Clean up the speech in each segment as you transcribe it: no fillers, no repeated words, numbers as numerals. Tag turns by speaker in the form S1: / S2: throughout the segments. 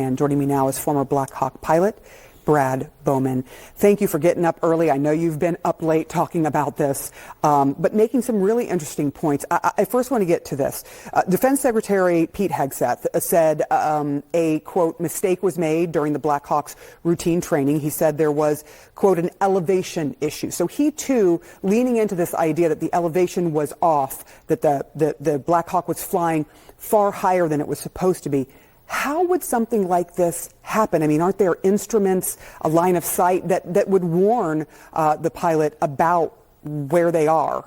S1: And joining me now is former Black Hawk pilot Brad Bowman. Thank you for getting up early. I know you've been up late talking about this, but making some really interesting points. I first want to get to this. Defense Secretary Pete Hegseth said a, quote, mistake was made during the Black Hawk's routine training. He said there was, quote, an elevation issue. So he, too, leaning into this idea that the elevation was off, that the Black Hawk was flying far higher than it was supposed to be. How would something like this happen? I mean, aren't there instruments, a line of sight that would warn the pilot about where they are?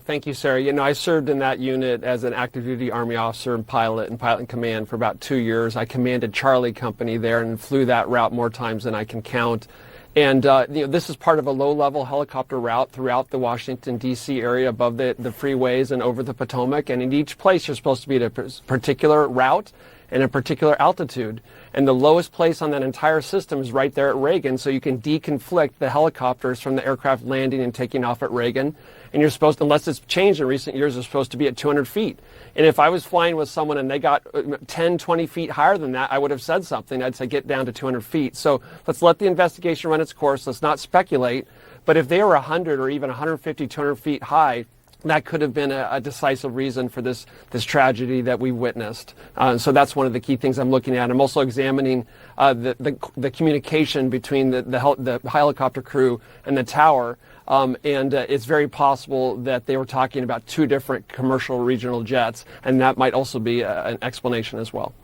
S2: Thank you, Sarah. You know, I served in that unit as an active duty Army officer and pilot in command for about 2 years. I commanded Charlie Company there and flew that route more times than I can count. And this is part of a low-level helicopter route throughout the Washington, D.C. area above the freeways and over the Potomac. And in each place, you're supposed to be at a particular route and a particular altitude. And the lowest place on that entire system is right there at Reagan, so you can deconflict the helicopters from the aircraft landing and taking off at Reagan. And you're supposed to, unless it's changed in recent years, it's supposed to be at 200 feet. And if I was flying with someone and they got 10, 20 feet higher than that, I would have said something. I'd say get down to 200 feet. So let's let the investigation run its course. Let's not speculate. But if they were 100 or even 150, 200 feet high, that could have been a decisive reason for this tragedy that we witnessed. So that's one of the key things I'm looking at. I'm also examining the communication between the helicopter crew and the tower. And it's very possible that they were talking about two different commercial regional jets, and that might also be an explanation as well.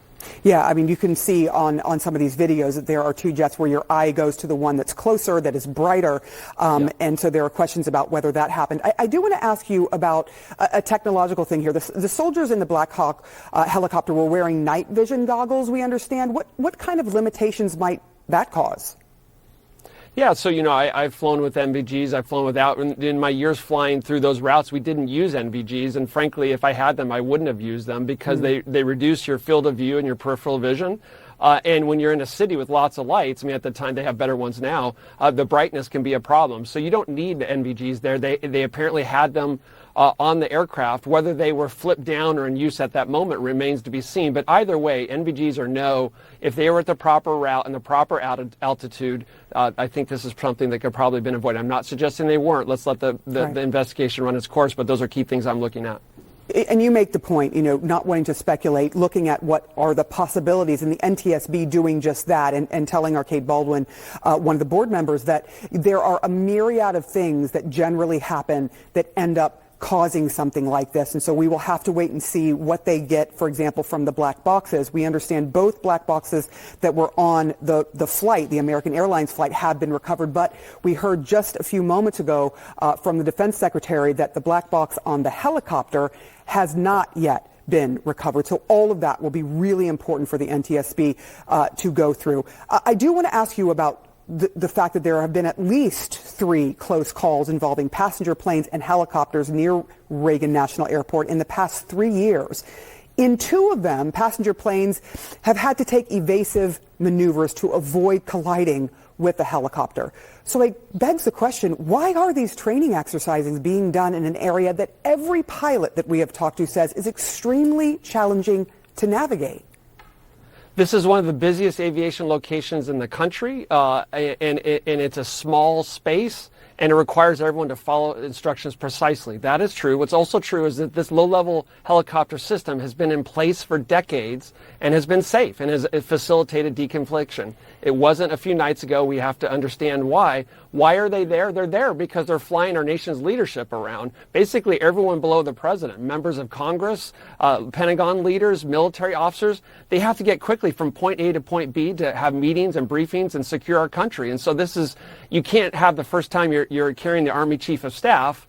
S1: Yeah, I mean, you can see on some of these videos that there are two jets where your eye goes to the one that's closer, that is brighter, and so there are questions about whether that happened. I do want to ask you about a technological thing here. The soldiers in the Black Hawk helicopter were wearing night vision goggles, we understand. What kind of limitations might that cause?
S2: Yeah, so, you know, I've flown with NVGs, I've flown without. In my years flying through those routes, we didn't use NVGs, and frankly, if I had them, I wouldn't have used them because they reduce your field of view and your peripheral vision. And when you're in a city with lots of lights, I mean, at the time they have better ones now, the brightness can be a problem. So you don't need the NVGs there. They apparently had them on the aircraft. Whether they were flipped down or in use at that moment remains to be seen. But either way, NVGs or no, if they were at the proper route and the proper altitude, I think this is something that could probably have been avoided. I'm not suggesting they weren't. Let's let the investigation run its course, but those are key things I'm looking at.
S1: And you make the point, you know, not wanting to speculate, looking at what are the possibilities, and the NTSB doing just that, and telling Arcade Baldwin, one of the board members, that there are a myriad of things that generally happen that end up causing something like this. And so we will have to wait and see what they get, for example, from the black boxes. We understand both black boxes that were on the flight, the American Airlines flight, have been recovered. But we heard just a few moments ago from the Defense Secretary that the black box on the helicopter has not yet been recovered. So all of that will be really important for the NTSB to go through. I do want to ask you about the fact that there have been at least 3 close calls involving passenger planes and helicopters near Reagan National Airport in the past 3 years. In 2 of them, passenger planes have had to take evasive maneuvers to avoid colliding with the helicopter. So it begs the question, why are these training exercises being done in an area that every pilot that we have talked to says is extremely challenging to navigate?
S2: This is one of the busiest aviation locations in the country, and it's a small space, and it requires everyone to follow instructions precisely. That is true. What's also true is that this low-level helicopter system has been in place for decades and has been safe and has facilitated deconfliction. It wasn't a few nights ago. We have to understand why. Why are they there? They're there because they're flying our nation's leadership around. Basically, everyone below the president, members of Congress, Pentagon leaders, military officers, they have to get quickly from point A to point B to have meetings and briefings and secure our country. And so this is, you can't have the first time you're carrying the Army Chief of Staff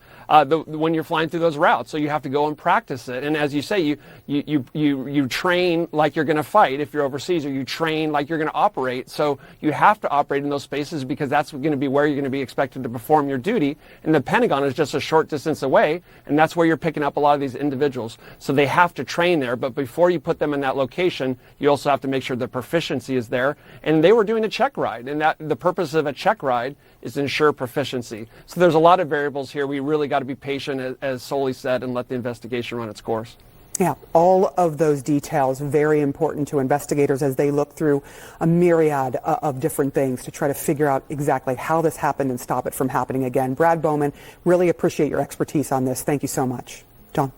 S2: when you're flying through those routes. So you have to go and practice it. And as you say, you train like you're going to fight if you're overseas, or you train like you're going to operate. So you have to operate in those spaces because that's going to be where you're going to be expected to perform your duty. And the Pentagon is just a short distance away, and that's where you're picking up a lot of these individuals. So they have to train there. But before you put them in that location, you also have to make sure the proficiency is there. And they were doing a check ride, and that the purpose of a check ride is to ensure proficiency. So there's a lot of variables here. We really got to be patient, as Soley said, and let the investigation run its course.
S1: Yeah, all of those details very important to investigators as they look through a myriad of different things to try to figure out exactly how this happened and stop it from happening again. Brad Bowman, really appreciate your expertise on this. Thank you so much. John.